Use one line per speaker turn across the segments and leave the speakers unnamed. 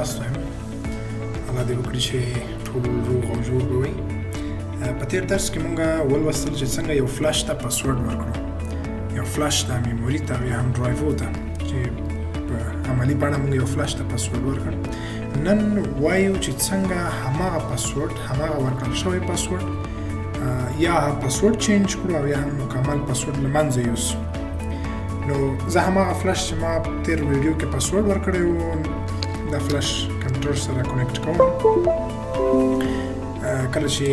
تاسو ته الله دې وکړي چې ټول روغ او جوړ به وئ. په تېر درس کې مونږ ولوستل چې څنګه یو فلش ته پاسورډ ورکړو، یو فلش ته میموري ته یا هم ډرایو ته، چې په عملي بڼه مونږ یو فلش ته پاسورډ ورکړ. نن وایو چې څنګه هماغه پاسورډ، هماغه ورکړل شوی پاسورډ یا پاسورډ چینج کړو او یا هم مکمل پاسورډ له منځه یوسو. نو زه هماغه فلش چې ما تېر ویډیو کې پاسورډ ورکړی و دا فلش کمپیوټر سره کنیکټ کوم. کله چې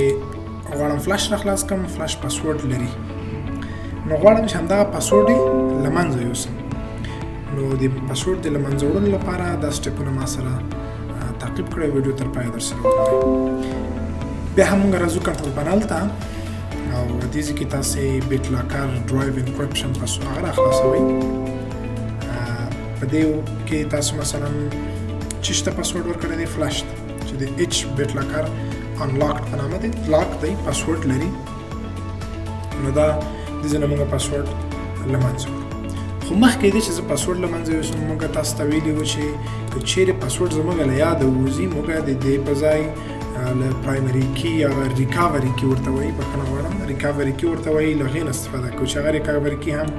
غواړم فلش راخلاص کړم، فلش پاسورډ لري، نو غواړم چې همدغه پاسورډ یې له منځه یوسم. نو د پاسورډ د له منځه وړلو لپاره دا سټیپونه ما سره تعقیب کړئ، ویډیو تر پایه درسره وګورئ. بیا هم موږ راځو کنټرول پنل ته او دې ځای کې تاسې بیټ لاکر ډرایو انکریپشن هغه راخلاصوئ. په دې کې تاسو مثلا چې شته پاسورډ ورکړی دی فلش ته چې د ایچ بیټ لاکر انلاکډ په نامه دی، لاک دی، پاسورډ لري. نو دا دې ځای نه موږ پاسورډ له منځه وړو. خو مخکې دی چې زه پاسورډ له منځه یوسم، موږ تاسو ته ویلي وو چې که چیرې پاسورډ زموږ له یاده ووځي، موږ د دې په ځای له پرایمري کی یا ریکاوري کی ورته وایي، بخښنه غواړم، ریکاوري کی ورته وایي، له هغې نه استفاده کوو چې هغه ریکاوري کی هم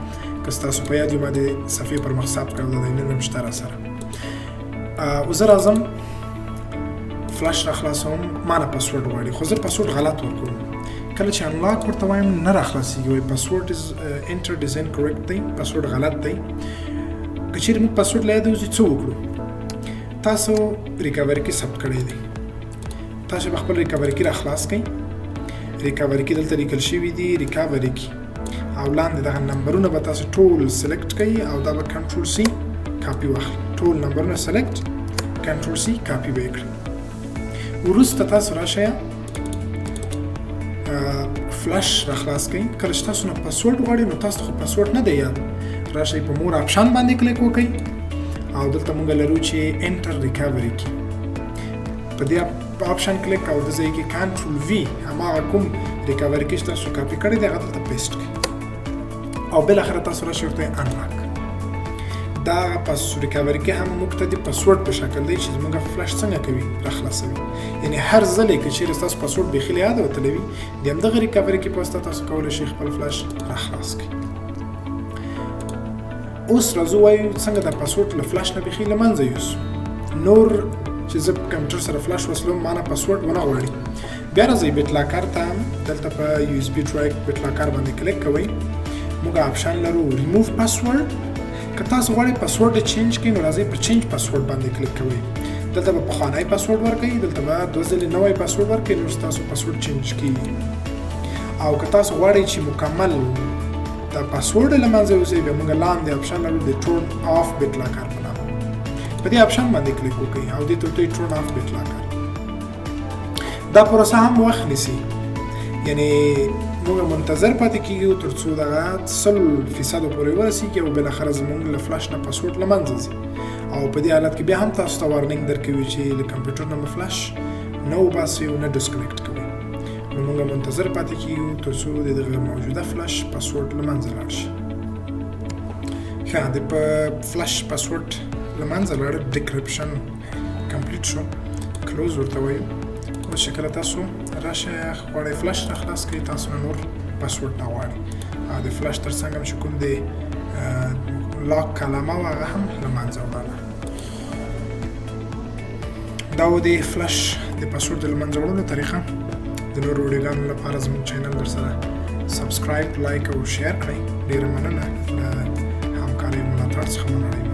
که ستاسو په یاد وي ما د صفحې پر مخ ثبت کړی دی، نن هم شته راسره. اوس زه راځم فلش راخلاصوم، ما نه پاسورډ غواړي، خو زه پاسورډ غلط ورکوم. کله چې انلاک ورته وایم نه راخلاصېږي، وایي پاسورډ از انټرډ از انکریکټ دی، پاسورډ غلط دی. که چیرې موږ پاسورډ له یاده وځي څه وکړو؟ تاسو ریکاوري کې ثبت کړی دی، تاسو به خپل ریکاوري کې راخلاص کړئ. ریکاوري کې دلته لیکل شوي دي ریکاوري کې، او لاندې دغه نمبرونه به تاسو ټول سلیکټ کړئ او دا به کنټرول سی کاپي واخلئ. ټول نمبرونه سلیکټ، کنټرول سی کاپي به یې کړئ. وروسته تاسو راشئ فلش راخلاص کړئ. کله چې تاسو نه پاسورډ غواړئ نو تاسو خو پاسورډ نه دی یاد، راشئ په مور آپشن باندې کلیک وکړئ او دلته موږ لرو چې انټر ریکاوري کی، په دې آپشن کلیک او د ځای کې کنټرول وی هماغه کوم ریکاوري کی چې تاسو کاپي کړی دی هغه دلته پیسټ کړئ او بالاخره تاسو راشئ ورته انلاک. دا ریکاوري کې هم موږ ته د پاسورډ په شکل دی چې زموږ فلش څنګه کوي راخلاصوي، یعنی هر ځل که چیرې ستاسو پاسورډ بیخي له یاده وتلی وي د همدغه ریکاوري کې په واسطه تاسو کولی شئ خپل فلش راخلاص کړئ. اوس راځو وایو څنګه د پاسورډ له فلش نه بیخي له منځه یوسو. نور چې زه کمپیوټر سره فلش وصلوم ما نه پاسورډ ونه غواړي، بیا راځئ بیټ لاکر ته، دلته په یو اس بي ډرایو بیټ لاکر باندې کلیک کوئ. موږ آپشن لرو ریموو پاسورډ. که تاسو غواړئ پاسورډ چینج کړئ نو راځئ په چینج پاسورډ باندې کلیک کوئ. دلته به پخوانی پاسورډ ورکړئ، دلته به 2 ځلې نوی پاسورډ ورکړئ، نو ستاسو پاسورډ چینج کېږي. او که تاسو غواړئ چې مکمل د پاسورډ له منځه یوسئ بیا موږ لاندې آپشن لرو د ټورن آف بیټ لاکر په نامه، په دې آپشن باندې کلیک وکړئ او دې ته وتئ ټورن آف بیټ لاکر. دا پروسه هم وخت نیسي، یعنی موږ منتظر پاتې کېږو تر څو دغه 100% پورې ورسېږي او بالاخره زموږ له فلش نه پاسورډ له منځه ځي. او په دې حالت کې بیا هم تاسو ته وارنینګ درکوي چې له کمپیوټر نه مو فلش نه وباسئ او نه ډسکنیکټ کوئ. نو موږ منتظر پاتې کېږو تر څو د دغه موجوده فلش پاسورډ له منځه لاړ شي. ښه، د فلش پاسورډ له منځه لاړ، ډیکریپشن کمپلیټ شو، کلوز ورته وایو. اوس چې کله تاسو راشئ غواړئ فلش راخلاص کړئ، تاسو نه نور پاسورډ نه غواړئ او د فلش تر څنګ هم چې کوم د لاک کلمه وه هغه هم له منځه وړله. دا و د فلش د پاسورډ د له منځه وړلو طریقه. د نورو ویډیوګانو لپاره زموږ چینل درسره سبسکرایب، لایک او شیر کړئ. ډېره مننه له همکارۍ او ملاتړ څخه مننه.